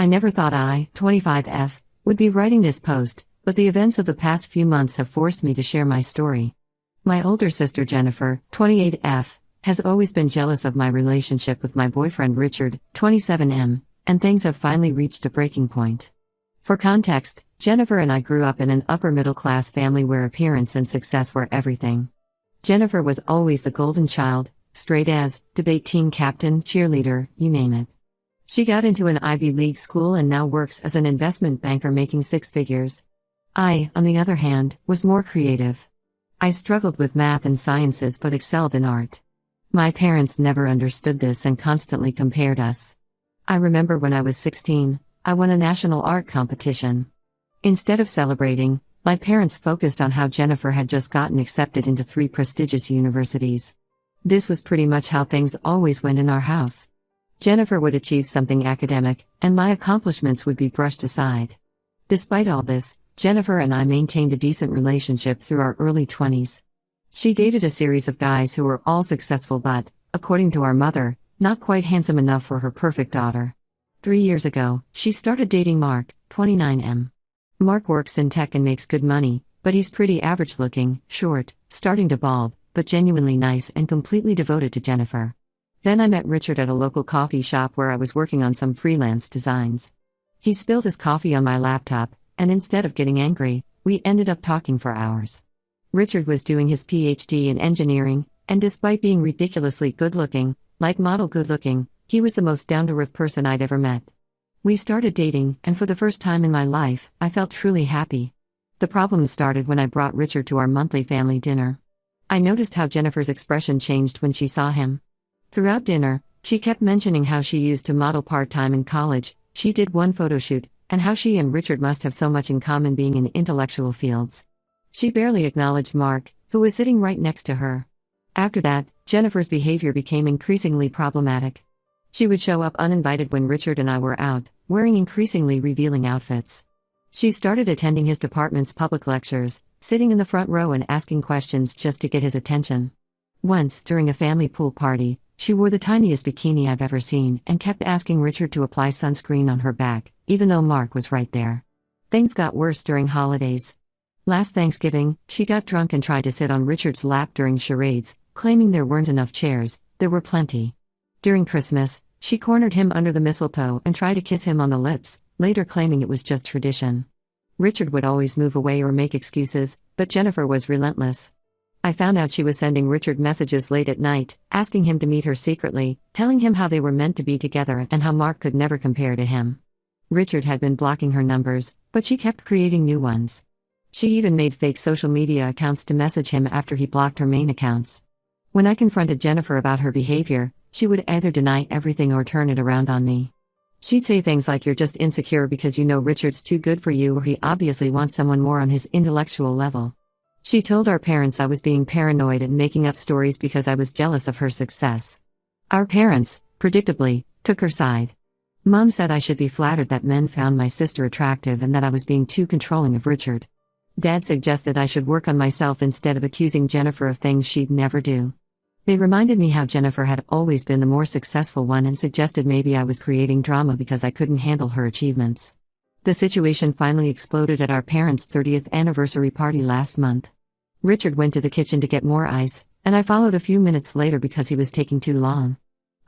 I never thought I, 25F, would be writing this post, but the events of the past few months have forced me to share my story. My older sister Jennifer, 28F, has always been jealous of my relationship with my boyfriend Richard, 27M, and things have finally reached a breaking point. For context, Jennifer and I grew up in an upper-middle-class family where appearance and success were everything. Jennifer was always the golden child, straight A's, debate team captain, cheerleader, you name it. She got into an Ivy League school and now works as an investment banker making six figures. I, on the other hand, was more creative. I struggled with math and sciences but excelled in art. My parents never understood this and constantly compared us. I remember when I was 16, I won a national art competition. Instead of celebrating, my parents focused on how Jennifer had just gotten accepted into 3 prestigious universities. This was pretty much how things always went in our house. Jennifer would achieve something academic, and my accomplishments would be brushed aside. Despite all this, Jennifer and I maintained a decent relationship through our early 20s. She dated a series of guys who were all successful but, according to our mother, not quite handsome enough for her perfect daughter. 3 years ago, she started dating Mark, 29M. Mark works in tech and makes good money, but he's pretty average-looking, short, starting to bald, but genuinely nice and completely devoted to Jennifer. Then I met Richard at a local coffee shop where I was working on some freelance designs. He spilled his coffee on my laptop, and instead of getting angry, we ended up talking for hours. Richard was doing his PhD in engineering, and despite being ridiculously good-looking, like model good-looking, he was the most down-to-earth person I'd ever met. We started dating, and for the first time in my life, I felt truly happy. The problem started when I brought Richard to our monthly family dinner. I noticed how Jennifer's expression changed when she saw him. Throughout dinner, she kept mentioning how she used to model part-time in college, she did one photo shoot, and how she and Richard must have so much in common being in intellectual fields. She barely acknowledged Mark, who was sitting right next to her. After that, Jennifer's behavior became increasingly problematic. She would show up uninvited when Richard and I were out, wearing increasingly revealing outfits. She started attending his department's public lectures, sitting in the front row and asking questions just to get his attention. Once, during a family pool party, she wore the tiniest bikini I've ever seen and kept asking Richard to apply sunscreen on her back, even though Mark was right there. Things got worse during holidays. Last Thanksgiving, she got drunk and tried to sit on Richard's lap during charades, claiming there weren't enough chairs. There were plenty. During Christmas, she cornered him under the mistletoe and tried to kiss him on the lips, later claiming it was just tradition. Richard would always move away or make excuses, but Jennifer was relentless. I found out she was sending Richard messages late at night, asking him to meet her secretly, telling him how they were meant to be together and how Mark could never compare to him. Richard had been blocking her numbers, but she kept creating new ones. She even made fake social media accounts to message him after he blocked her main accounts. When I confronted Jennifer about her behavior, she would either deny everything or turn it around on me. She'd say things like, "You're just insecure because you know Richard's too good for you, or he obviously wants someone more on his intellectual level." She told our parents I was being paranoid and making up stories because I was jealous of her success. Our parents, predictably, took her side. Mom said I should be flattered that men found my sister attractive and that I was being too controlling of Richard. Dad suggested I should work on myself instead of accusing Jennifer of things she'd never do. They reminded me how Jennifer had always been the more successful one and suggested maybe I was creating drama because I couldn't handle her achievements. The situation finally exploded at our parents' 30th anniversary party last month. Richard went to the kitchen to get more ice, and I followed a few minutes later because he was taking too long.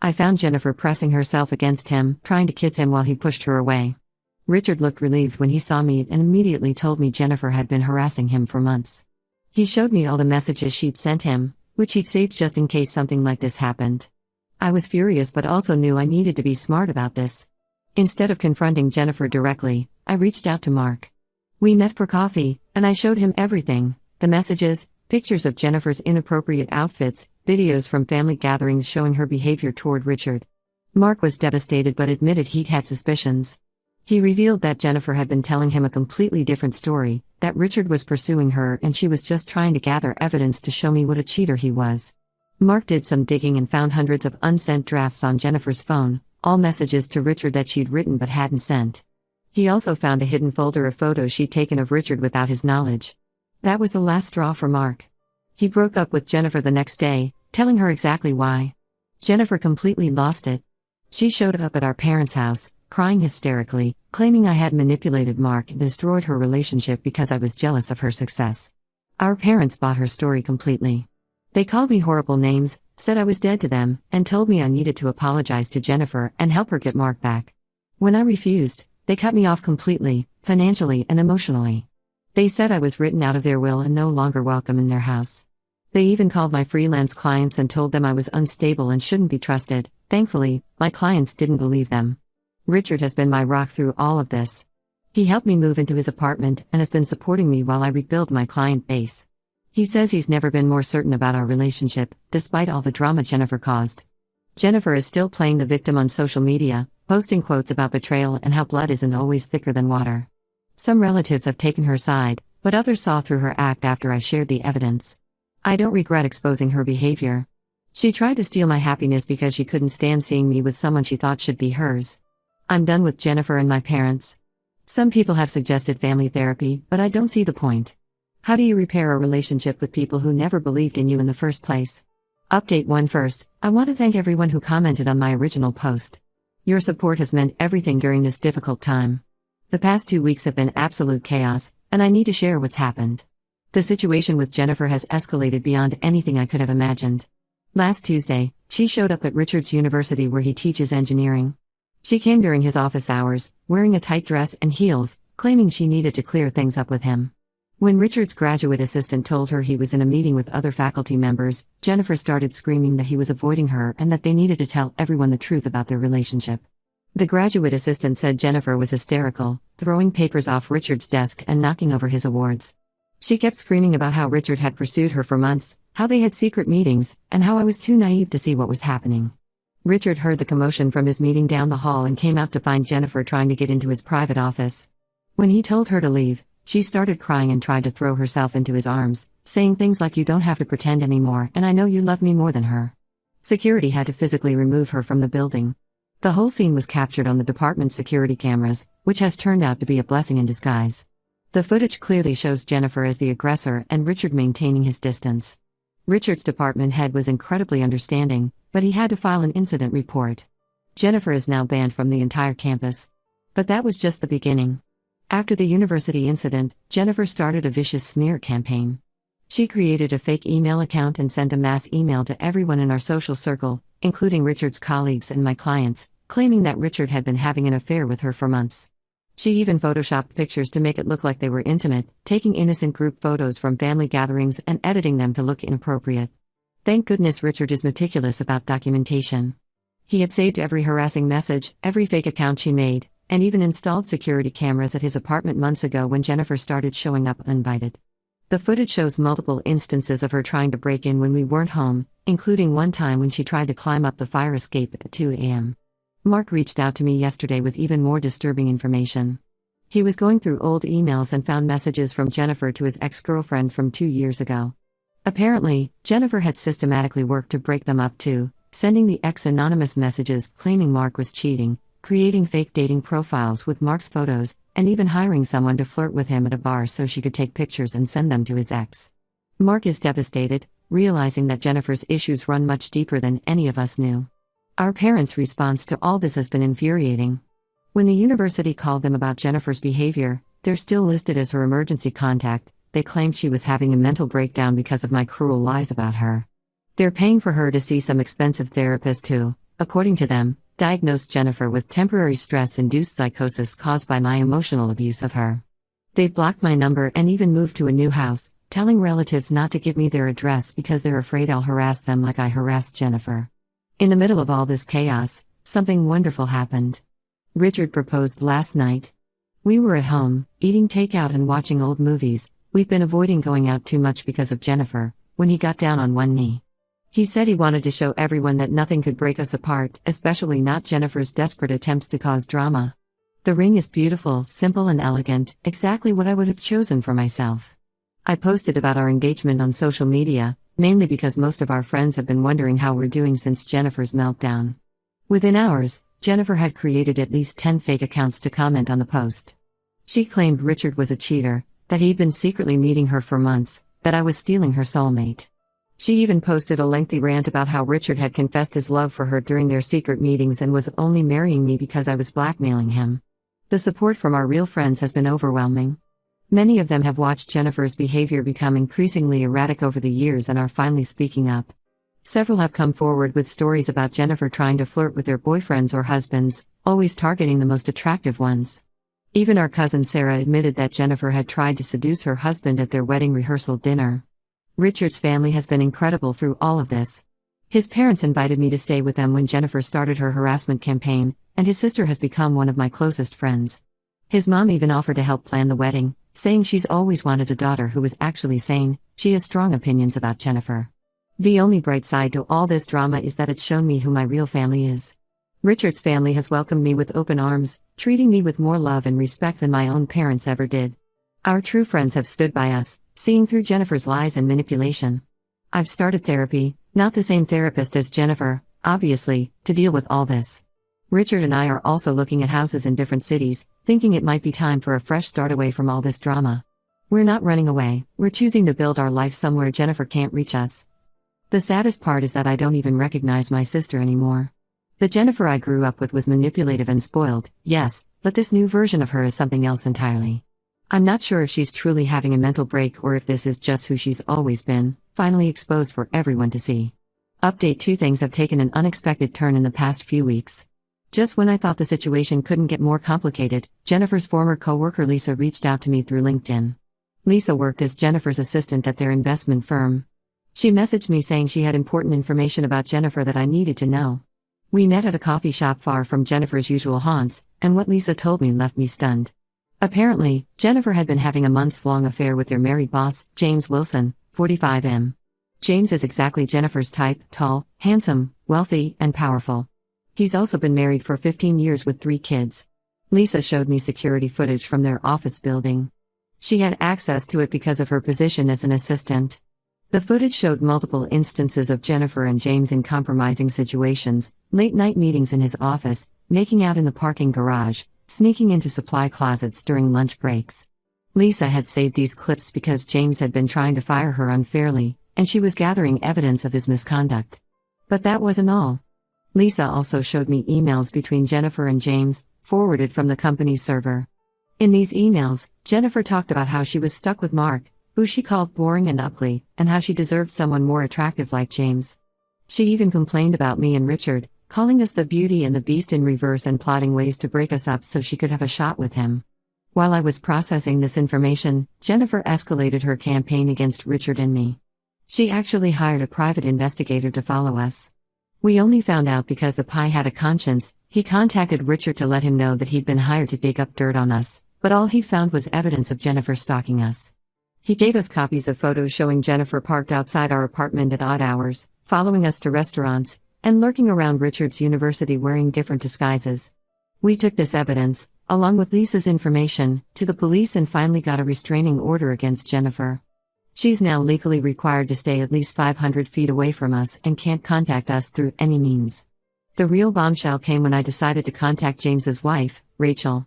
I found Jennifer pressing herself against him, trying to kiss him while he pushed her away. Richard looked relieved when he saw me and immediately told me Jennifer had been harassing him for months. He showed me all the messages she'd sent him, which he'd saved just in case something like this happened. I was furious but also knew I needed to be smart about this. Instead of confronting Jennifer directly, I reached out to Mark. We met for coffee, and I showed him everything: the messages, pictures of Jennifer's inappropriate outfits, videos from family gatherings showing her behavior toward Richard. Mark was devastated but admitted he'd had suspicions. He revealed that Jennifer had been telling him a completely different story, that Richard was pursuing her and she was just trying to gather evidence to show me what a cheater he was. Mark did some digging and found hundreds of unsent drafts on Jennifer's phone, all messages to Richard that she'd written but hadn't sent. He also found a hidden folder of photos she'd taken of Richard without his knowledge. That was the last straw for Mark. He broke up with Jennifer the next day, telling her exactly why. Jennifer completely lost it. She showed up at our parents' house, crying hysterically, claiming I had manipulated Mark and destroyed her relationship because I was jealous of her success. Our parents bought her story completely. They called me horrible names, said I was dead to them, and told me I needed to apologize to Jennifer and help her get Mark back. When I refused, they cut me off completely, financially and emotionally. They said I was written out of their will and no longer welcome in their house. They even called my freelance clients and told them I was unstable and shouldn't be trusted. Thankfully, my clients didn't believe them. Richard has been my rock through all of this. He helped me move into his apartment and has been supporting me while I rebuild my client base. He says he's never been more certain about our relationship, despite all the drama Jennifer caused. Jennifer is still playing the victim on social media, posting quotes about betrayal and how blood isn't always thicker than water. Some relatives have taken her side, but others saw through her act after I shared the evidence. I don't regret exposing her behavior. She tried to steal my happiness because she couldn't stand seeing me with someone she thought should be hers. I'm done with Jennifer and my parents. Some people have suggested family therapy, but I don't see the point. How do you repair a relationship with people who never believed in you in the first place? Update 1 First, I want to thank everyone who commented on my original post. Your support has meant everything during this difficult time. The past 2 weeks have been absolute chaos, and I need to share what's happened. The situation with Jennifer has escalated beyond anything I could have imagined. Last Tuesday, she showed up at Richard's university where he teaches engineering. She came during his office hours, wearing a tight dress and heels, claiming she needed to clear things up with him. When Richard's graduate assistant told her he was in a meeting with other faculty members, Jennifer started screaming that he was avoiding her and that they needed to tell everyone the truth about their relationship. The graduate assistant said Jennifer was hysterical, throwing papers off Richard's desk and knocking over his awards. She kept screaming about how Richard had pursued her for months, how they had secret meetings, and how I was too naive to see what was happening. Richard heard the commotion from his meeting down the hall and came out to find Jennifer trying to get into his private office. When he told her to leave, she started crying and tried to throw herself into his arms, saying things like "You don't have to pretend anymore and I know you love me more than her." Security had to physically remove her from the building. The whole scene was captured on the department's security cameras, which has turned out to be a blessing in disguise. The footage clearly shows Jennifer as the aggressor and Richard maintaining his distance. Richard's department head was incredibly understanding, but he had to file an incident report. Jennifer is now banned from the entire campus. But that was just the beginning. After the university incident, Jennifer started a vicious smear campaign. She created a fake email account and sent a mass email to everyone in our social circle, including Richard's colleagues and my clients, claiming that Richard had been having an affair with her for months. She even photoshopped pictures to make it look like they were intimate, taking innocent group photos from family gatherings and editing them to look inappropriate. Thank goodness Richard is meticulous about documentation. He had saved every harassing message, every fake account she made, and even installed security cameras at his apartment months ago when Jennifer started showing up uninvited. The footage shows multiple instances of her trying to break in when we weren't home, including one time when she tried to climb up the fire escape at 2 a.m. Mark reached out to me yesterday with even more disturbing information. He was going through old emails and found messages from Jennifer to his ex-girlfriend from 2 years ago. Apparently, Jennifer had systematically worked to break them up too, sending the ex anonymous messages claiming Mark was cheating, creating fake dating profiles with Mark's photos, and even hiring someone to flirt with him at a bar so she could take pictures and send them to his ex. Mark is devastated, realizing that Jennifer's issues run much deeper than any of us knew. Our parents' response to all this has been infuriating. When the university called them about Jennifer's behavior, they're still listed as her emergency contact. They claimed she was having a mental breakdown because of my cruel lies about her. They're paying for her to see some expensive therapist who, according to them, diagnosed Jennifer with temporary stress-induced psychosis caused by my emotional abuse of her. They've blocked my number and even moved to a new house, telling relatives not to give me their address because they're afraid I'll harass them like I harassed Jennifer. In the middle of all this chaos, something wonderful happened. Richard proposed last night. We were at home, eating takeout and watching old movies. We'd been avoiding going out too much because of Jennifer, when he got down on one knee. He said he wanted to show everyone that nothing could break us apart, especially not Jennifer's desperate attempts to cause drama. The ring is beautiful, simple and elegant, exactly what I would have chosen for myself. I posted about our engagement on social media, mainly because most of our friends have been wondering how we're doing since Jennifer's meltdown. Within hours, Jennifer had created at least 10 fake accounts to comment on the post. She claimed Richard was a cheater, that he'd been secretly meeting her for months, that I was stealing her soulmate. She even posted a lengthy rant about how Richard had confessed his love for her during their secret meetings and was only marrying me because I was blackmailing him. The support from our real friends has been overwhelming. Many of them have watched Jennifer's behavior become increasingly erratic over the years and are finally speaking up. Several have come forward with stories about Jennifer trying to flirt with their boyfriends or husbands, always targeting the most attractive ones. Even our cousin Sarah admitted that Jennifer had tried to seduce her husband at their wedding rehearsal dinner. Richard's family has been incredible through all of this. His parents invited me to stay with them when Jennifer started her harassment campaign, and his sister has become one of my closest friends. His mom even offered to help plan the wedding, saying she's always wanted a daughter who was actually sane. She has strong opinions about Jennifer. The only bright side to all this drama is that it's shown me who my real family is. Richard's family has welcomed me with open arms, treating me with more love and respect than my own parents ever did. Our true friends have stood by us, seeing through Jennifer's lies and manipulation. I've started therapy, not the same therapist as Jennifer, obviously, to deal with all this. Richard and I are also looking at houses in different cities, thinking it might be time for a fresh start away from all this drama. We're not running away, we're choosing to build our life somewhere Jennifer can't reach us. The saddest part is that I don't even recognize my sister anymore. The Jennifer I grew up with was manipulative and spoiled, yes, but this new version of her is something else entirely. I'm not sure if she's truly having a mental break or if this is just who she's always been, finally exposed for everyone to see. Update: 2 things have taken an unexpected turn in the past few weeks. Just when I thought the situation couldn't get more complicated, Jennifer's former co-worker Lisa reached out to me through LinkedIn. Lisa worked as Jennifer's assistant at their investment firm. She messaged me saying she had important information about Jennifer that I needed to know. We met at a coffee shop far from Jennifer's usual haunts, and what Lisa told me left me stunned. Apparently, Jennifer had been having a months-long affair with their married boss, James Wilson, 45M. James is exactly Jennifer's type: tall, handsome, wealthy, and powerful. He's also been married for 15 years with 3 kids. Lisa showed me security footage from their office building. She had access to it because of her position as an assistant. The footage showed multiple instances of Jennifer and James in compromising situations: late-night meetings in his office, making out in the parking garage, sneaking into supply closets during lunch breaks. Lisa had saved these clips because James had been trying to fire her unfairly, and she was gathering evidence of his misconduct. But that wasn't all. Lisa also showed me emails between Jennifer and James, forwarded from the company's server. In these emails, Jennifer talked about how she was stuck with Mark, who she called boring and ugly, and how she deserved someone more attractive like James. She even complained about me and Richard, calling us the Beauty and the Beast in reverse and plotting ways to break us up so she could have a shot with him. While I was processing this information, Jennifer escalated her campaign against Richard and me. She actually hired a private investigator to follow us. We only found out because the pie had a conscience. He contacted Richard to let him know that he'd been hired to dig up dirt on us, but all he found was evidence of Jennifer stalking us. He gave us copies of photos showing Jennifer parked outside our apartment at odd hours, following us to restaurants, and lurking around Richard's university wearing different disguises. We took this evidence, along with Lisa's information, to the police and finally got a restraining order against Jennifer. She's now legally required to stay at least 500 feet away from us and can't contact us through any means. The real bombshell came when I decided to contact James's wife, Rachel.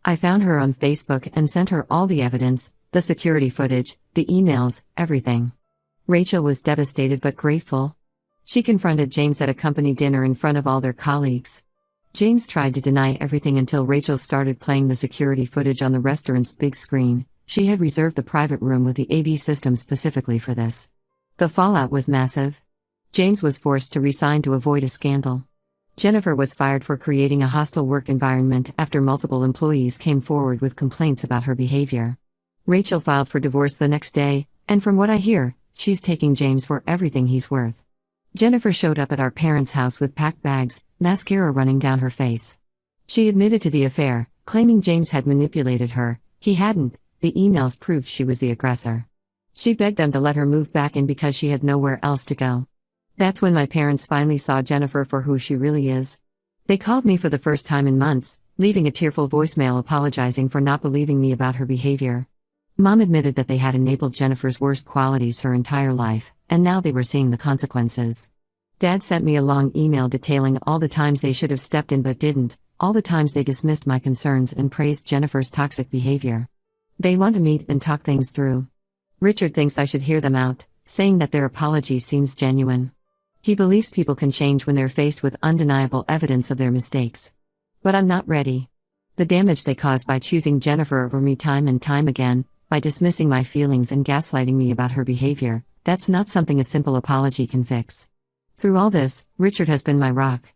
I found her on Facebook and sent her all the evidence, the security footage, the emails, everything. Rachel was devastated but grateful. She confronted James at a company dinner in front of all their colleagues. James tried to deny everything until Rachel started playing the security footage on the restaurant's big screen. She had reserved the private room with the AV system specifically for this. The fallout was massive. James was forced to resign to avoid a scandal. Jennifer was fired for creating a hostile work environment after multiple employees came forward with complaints about her behavior. Rachel filed for divorce the next day, and from what I hear, she's taking James for everything he's worth. Jennifer showed up at our parents' house with packed bags, mascara running down her face. She admitted to the affair, claiming James had manipulated her. He hadn't. The emails proved she was the aggressor. She begged them to let her move back in because she had nowhere else to go. That's when my parents finally saw Jennifer for who she really is. They called me for the first time in months, leaving a tearful voicemail apologizing for not believing me about her behavior. Mom admitted that they had enabled Jennifer's worst qualities her entire life, and now they were seeing the consequences. Dad sent me a long email detailing all the times they should have stepped in but didn't, all the times they dismissed my concerns and praised Jennifer's toxic behavior. They want to meet and talk things through. Richard thinks I should hear them out, saying that their apology seems genuine. He believes people can change when they're faced with undeniable evidence of their mistakes. But I'm not ready. The damage they caused by choosing Jennifer over me time and time again, by dismissing my feelings and gaslighting me about her behavior, that's not something a simple apology can fix. Through all this, Richard has been my rock.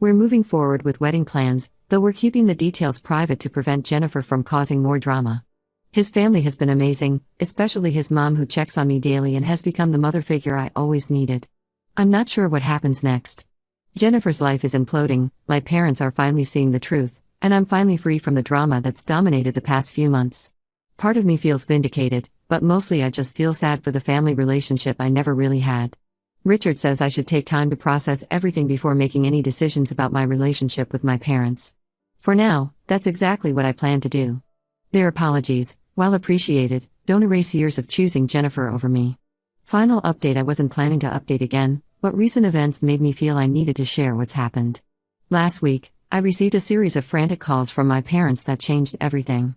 We're moving forward with wedding plans, though we're keeping the details private to prevent Jennifer from causing more drama. His family has been amazing, especially his mom, who checks on me daily and has become the mother figure I always needed. I'm not sure what happens next. Jennifer's life is imploding, my parents are finally seeing the truth, and I'm finally free from the drama that's dominated the past few months. Part of me feels vindicated, but mostly I just feel sad for the family relationship I never really had. Richard says I should take time to process everything before making any decisions about my relationship with my parents. For now, that's exactly what I plan to do. Their apologies, while appreciated, don't erase years of choosing Jennifer over me. Final update: I wasn't planning to update again, but recent events made me feel I needed to share what's happened. Last week, I received a series of frantic calls from my parents that changed everything.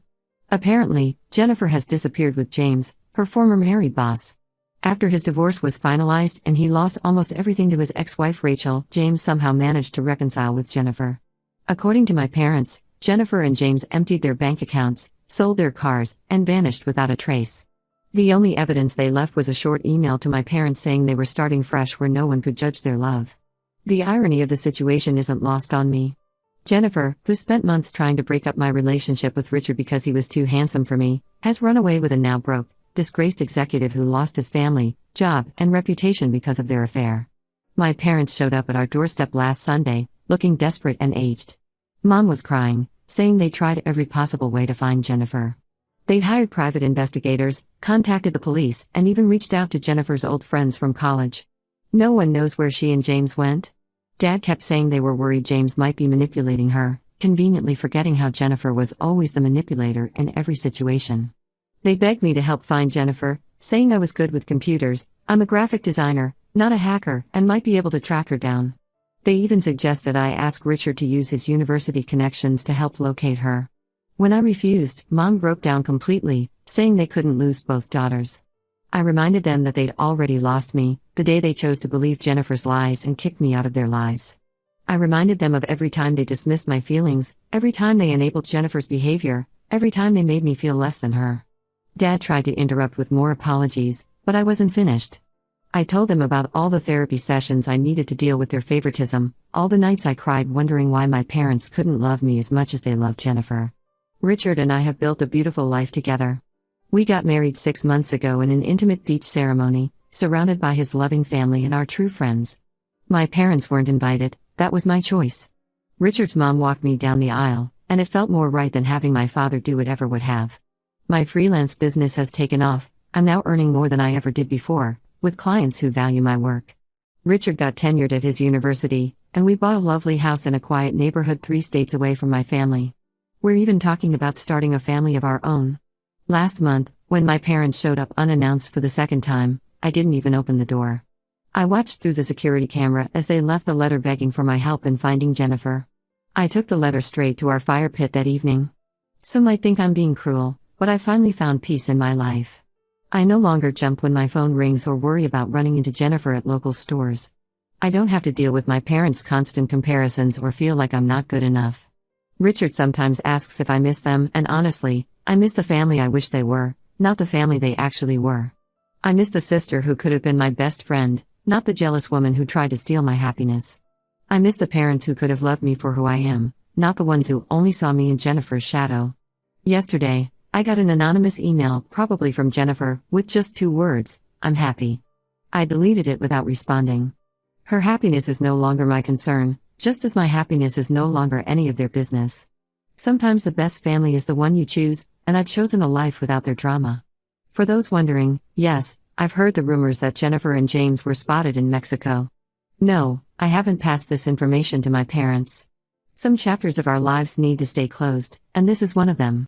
Apparently, Jennifer has disappeared with James, her former married boss. After his divorce was finalized and he lost almost everything to his ex-wife Rachel, James somehow managed to reconcile with Jennifer. According to my parents, Jennifer and James emptied their bank accounts, sold their cars, and vanished without a trace. The only evidence they left was a short email to my parents saying they were starting fresh where no one could judge their love. The irony of the situation isn't lost on me. Jennifer, who spent months trying to break up my relationship with Richard because he was too handsome for me, has run away with a now broke, disgraced executive who lost his family, job, and reputation because of their affair. My parents showed up at our doorstep last Sunday, looking desperate and aged. Mom was crying, saying they tried every possible way to find Jennifer. They'd hired private investigators, contacted the police, and even reached out to Jennifer's old friends from college. No one knows where she and James went. Dad kept saying they were worried James might be manipulating her, conveniently forgetting how Jennifer was always the manipulator in every situation. They begged me to help find Jennifer, saying I was good with computers, I'm a graphic designer, not a hacker, and might be able to track her down. They even suggested I ask Richard to use his university connections to help locate her. When I refused, Mom broke down completely, saying they couldn't lose both daughters. I reminded them that they'd already lost me, the day they chose to believe Jennifer's lies and kicked me out of their lives. I reminded them of every time they dismissed my feelings, every time they enabled Jennifer's behavior, every time they made me feel less than her. Dad tried to interrupt with more apologies, but I wasn't finished. I told them about all the therapy sessions I needed to deal with their favoritism, all the nights I cried wondering why my parents couldn't love me as much as they loved Jennifer. Richard and I have built a beautiful life together. We got married 6 months ago in an intimate beach ceremony, surrounded by his loving family and our true friends. My parents weren't invited, that was my choice. Richard's mom walked me down the aisle, and it felt more right than having my father do it ever would have. My freelance business has taken off, I'm now earning more than I ever did before, with clients who value my work. Richard got tenured at his university, and we bought a lovely house in a quiet neighborhood 3 states away from my family. We're even talking about starting a family of our own. Last month, when my parents showed up unannounced for the second time, I didn't even open the door. I watched through the security camera as they left the letter begging for my help in finding Jennifer. I took the letter straight to our fire pit that evening. Some might think I'm being cruel, but I finally found peace in my life. I no longer jump when my phone rings or worry about running into Jennifer at local stores. I don't have to deal with my parents' constant comparisons or feel like I'm not good enough. Richard sometimes asks if I miss them, and honestly, I miss the family I wish they were, not the family they actually were. I miss the sister who could have been my best friend, not the jealous woman who tried to steal my happiness. I miss the parents who could have loved me for who I am, not the ones who only saw me in Jennifer's shadow. Yesterday, I got an anonymous email, probably from Jennifer, with just 2 words, I'm happy. I deleted it without responding. Her happiness is no longer my concern, just as my happiness is no longer any of their business. Sometimes the best family is the one you choose, and I've chosen a life without their drama. For those wondering, yes, I've heard the rumors that Jennifer and James were spotted in Mexico. No, I haven't passed this information to my parents. Some chapters of our lives need to stay closed, and this is one of them.